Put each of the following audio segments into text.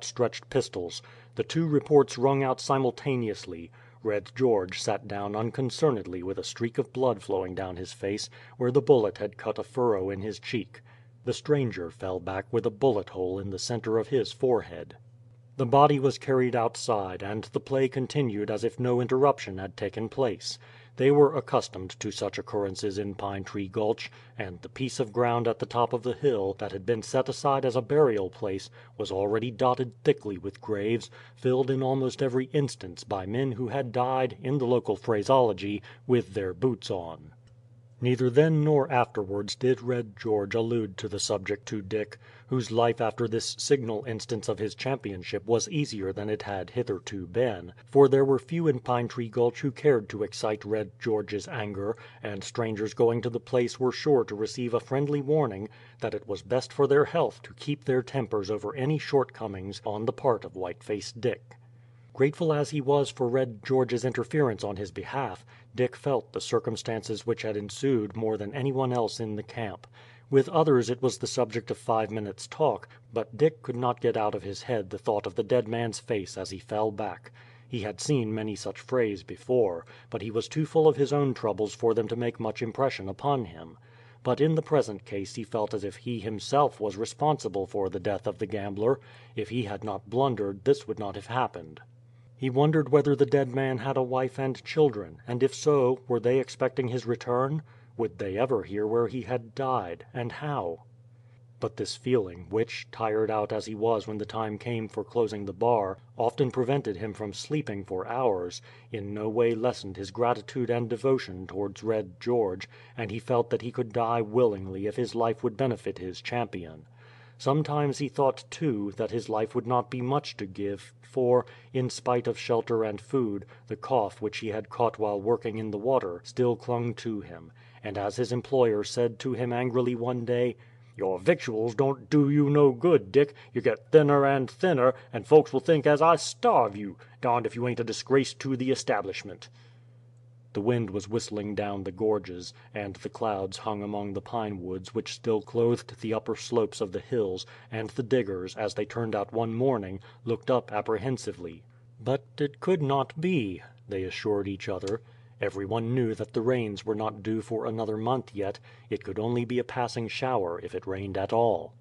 outstretched pistols. The two reports rung out simultaneously. Red George sat down unconcernedly with a streak of blood flowing down his face where the bullet had cut a furrow in his cheek. The stranger fell back with a bullet hole in the center of his forehead. The body was carried outside, and the play continued as if no interruption had taken place. They were accustomed to such occurrences in Pine Tree Gulch, and the piece of ground at the top of the hill, that had been set aside as a burial place, was already dotted thickly with graves, filled in almost every instance by men who had died, in the local phraseology, with their boots on. Neither then nor afterwards did Red George allude to the subject to Dick, whose life after this signal instance of his championship was easier than it had hitherto been, for there were few in Pine Tree Gulch who cared to excite Red George's anger, and strangers going to the place were sure to receive a friendly warning that it was best for their health to keep their tempers over any shortcomings on the part of White-faced Dick. Grateful as he was for Red George's interference on his behalf, Dick felt the circumstances which had ensued more than anyone else in the camp. With others it was the subject of 5 minutes' talk, but Dick could not get out of his head the thought of the dead man's face as he fell back. He had seen many such frays before, but he was too full of his own troubles for them to make much impression upon him. But in the present case he felt as if he himself was responsible for the death of the gambler. If he had not blundered, this would not have happened. He wondered whether the dead man had a wife and children, and if so, were they expecting his return? Would they ever hear where he had died, and how? But this feeling, which, tired out as he was when the time came for closing the bar, often prevented him from sleeping for hours, in no way lessened his gratitude and devotion towards Red George, and he felt that he could die willingly if his life would benefit his champion. Sometimes he thought, too, that his life would not be much to give, for, in spite of shelter and food, the cough which he had caught while working in the water still clung to him, and as his employer said to him angrily one day, "Your victuals don't do you no good, Dick. You get thinner and thinner, and folks will think as I starve you. Darned if you ain't a disgrace to the establishment." The wind was whistling down the gorges, and the clouds hung among the pine woods which still clothed the upper slopes of the hills, and the diggers, as they turned out one morning, looked up apprehensively. But it could not be, they assured each other. Everyone knew that the rains were not due for another month yet. It could only be a passing shower if it rained at all.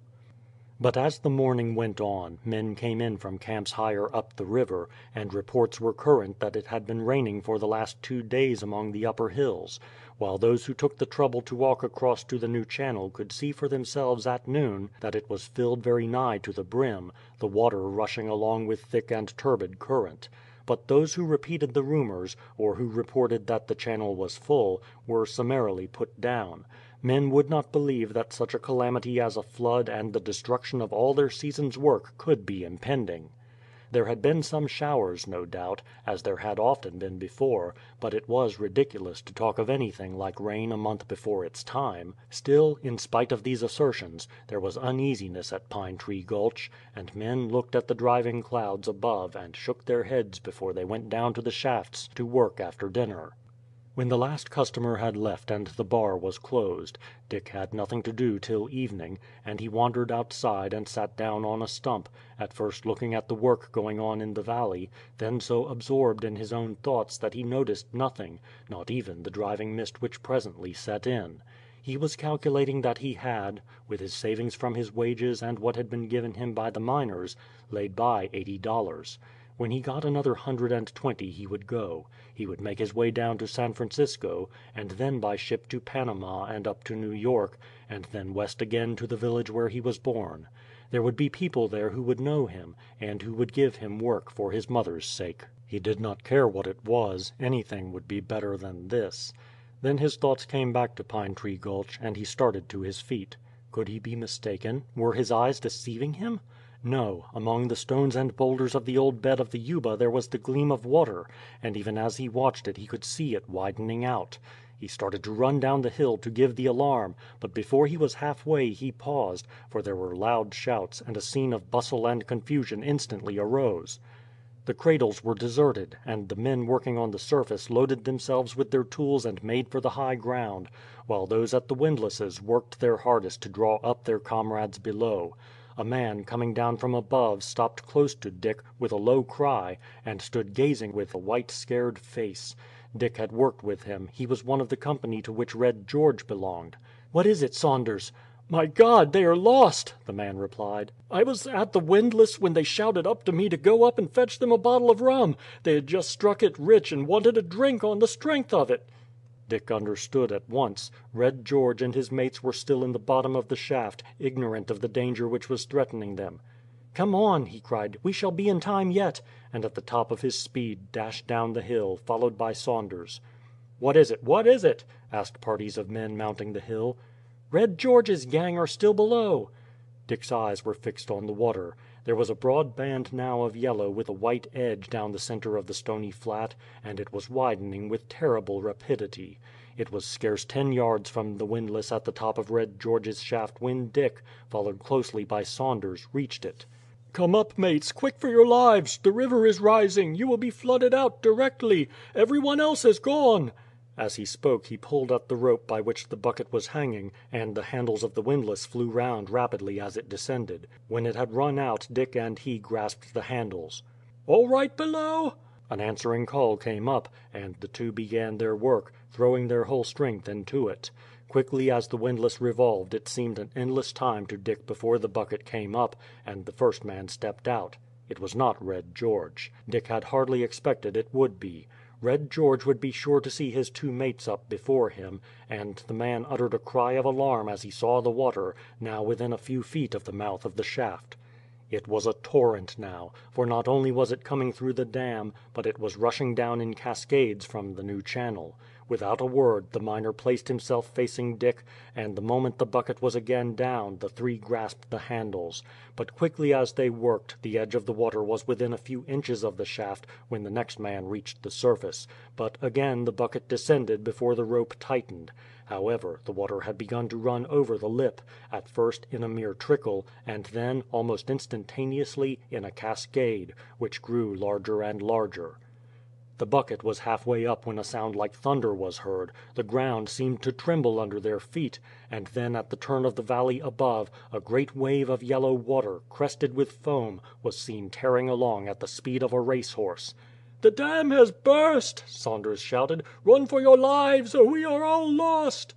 But as the morning went on, men came in from camps higher up the river, and reports were current that it had been raining for the last 2 days among the upper hills, while those who took the trouble to walk across to the new channel could see for themselves at noon that it was filled very nigh to the brim, the water rushing along with thick and turbid current. But those who repeated the rumors, or who reported that the channel was full, were summarily put down. Men would not believe that such a calamity as a flood and the destruction of all their season's work could be impending. There had been some showers, no doubt, as there had often been before, but it was ridiculous to talk of anything like rain a month before its time. Still, in spite of these assertions, there was uneasiness at Pine Tree Gulch, and men looked at the driving clouds above and shook their heads before they went down to the shafts to work after dinner. When the last customer had left and the bar was closed, Dick had nothing to do till evening, and he wandered outside and sat down on a stump, at first looking at the work going on in the valley, then so absorbed in his own thoughts that he noticed nothing, not even the driving mist which presently set in. He was calculating that he had, with his savings from his wages and what had been given him by the miners, laid by $80. When he got another 120 he would go. He would make his way down to San Francisco, and then by ship to Panama and up to New York, and then west again to the village where he was born. There would be people there who would know him, and who would give him work for his mother's sake. He did not care what it was, anything would be better than this. Then his thoughts came back to Pine Tree Gulch, and he started to his feet. Could he be mistaken? Were his eyes deceiving him? No, among the stones and boulders of the old bed of the Yuba there was the gleam of water, and even as he watched it he could see it widening out. He started to run down the hill to give the alarm, but before he was halfway he paused, for there were loud shouts, and a scene of bustle and confusion instantly arose. The cradles were deserted, and the men working on the surface loaded themselves with their tools and made for the high ground, while those at the windlasses worked their hardest to draw up their comrades below. A man coming down from above stopped close to Dick, with a low cry, and stood gazing with a white scared face. Dick had worked with him, he was one of the company to which Red George belonged. "What is it, Saunders?" "My God, they are lost!" the man replied. "I was at the windlass when they shouted up to me to go up and fetch them a bottle of rum. They had just struck it rich and wanted a drink on the strength of it." Dick understood at once. Red George and his mates were still in the bottom of the shaft, ignorant of the danger which was threatening them. "Come on," he cried, "we shall be in time yet," and at the top of his speed dashed down the hill, followed by Saunders. "What is it? What is it?" asked parties of men mounting the hill. "Red George's gang are still below." Dick's eyes were fixed on the water. There was a broad band now of yellow with a white edge down the center of the stony flat, and it was widening with terrible rapidity. It was scarce 10 yards from the windlass at the top of Red George's shaft when Dick, followed closely by Saunders, reached it. "Come up, mates, quick for your lives! The river is rising, you will be flooded out directly. Everyone else has gone." As he spoke he pulled at the rope by which the bucket was hanging, and the handles of the windlass flew round rapidly as it descended. When it had run out Dick and he grasped the handles. "All right below?" An answering call came up, and the two began their work, throwing their whole strength into it. Quickly as the windlass revolved it seemed an endless time to Dick before the bucket came up, and the first man stepped out. It was not Red George. Dick had hardly expected it would be. Red George would be sure to see his two mates up before him, and the man uttered a cry of alarm as he saw the water, now within a few feet of the mouth of the shaft. It was a torrent now, for not only was it coming through the dam, but it was rushing down in cascades from the new channel. Without a word the miner placed himself facing Dick, and the moment the bucket was again down the three grasped the handles. But quickly as they worked, the edge of the water was within a few inches of the shaft when the next man reached the surface. But again the bucket descended before the rope tightened. However, the water had begun to run over the lip, at first in a mere trickle, and then, almost instantaneously, in a cascade, which grew larger and larger. The bucket was halfway up when a sound like thunder was heard, the ground seemed to tremble under their feet, and then at the turn of the valley above, a great wave of yellow water, crested with foam, was seen tearing along at the speed of a racehorse. "The dam has burst!" Saunders shouted. "Run for your lives, or we are all lost!"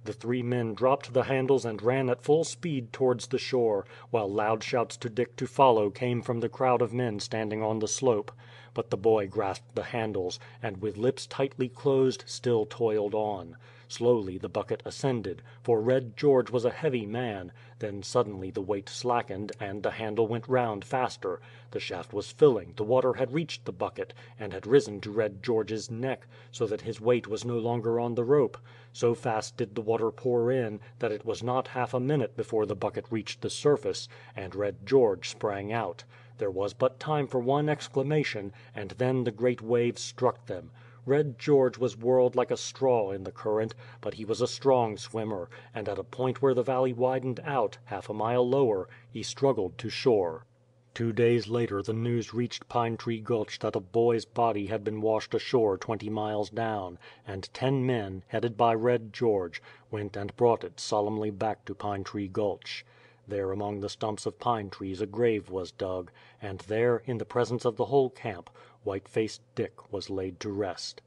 The three men dropped the handles and ran at full speed towards the shore, while loud shouts to Dick to follow came from the crowd of men standing on the slope. But the boy grasped the handles, and with lips tightly closed still toiled on. Slowly the bucket ascended, for Red George was a heavy man. Then suddenly the weight slackened, and the handle went round faster. The shaft was filling, the water had reached the bucket, and had risen to Red George's neck, so that his weight was no longer on the rope. So fast did the water pour in, that it was not half a minute before the bucket reached the surface, and Red George sprang out. There was but time for one exclamation, and then the great waves struck them. Red George was whirled like a straw in the current, but he was a strong swimmer, and at a point where the valley widened out, half a mile lower, he struggled to shore. 2 days later the news reached Pine Tree Gulch that a boy's body had been washed ashore 20 miles down, and 10 men, headed by Red George, went and brought it solemnly back to Pine Tree Gulch. There among the stumps of pine trees a grave was dug, and there, in the presence of the whole camp, white-faced Dick was laid to rest.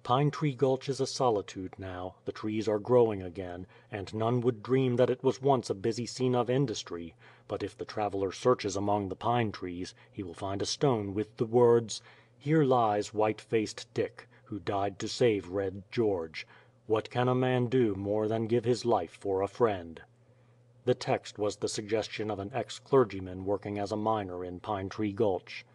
Pine Tree Gulch is a solitude now, the trees are growing again, and none would dream that it was once a busy scene of industry. But if the traveler searches among the pine trees, he will find a stone with the words, "Here lies white-faced Dick, who died to save Red George. What can a man do more than give his life for a friend?" The text was the suggestion of an ex-clergyman working as a miner in Pine Tree Gulch.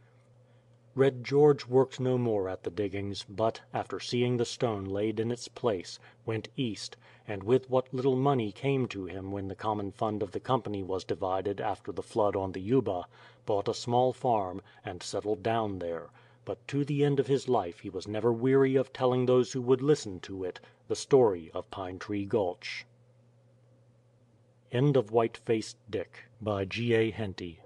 Red George worked no more at the diggings, but, after seeing the stone laid in its place, went east, and with what little money came to him when the common fund of the company was divided after the flood on the Yuba, bought a small farm, and settled down there. But to the end of his life he was never weary of telling those who would listen to it the story of Pine Tree Gulch. End of White-Faced Dick, by G. A. Henty.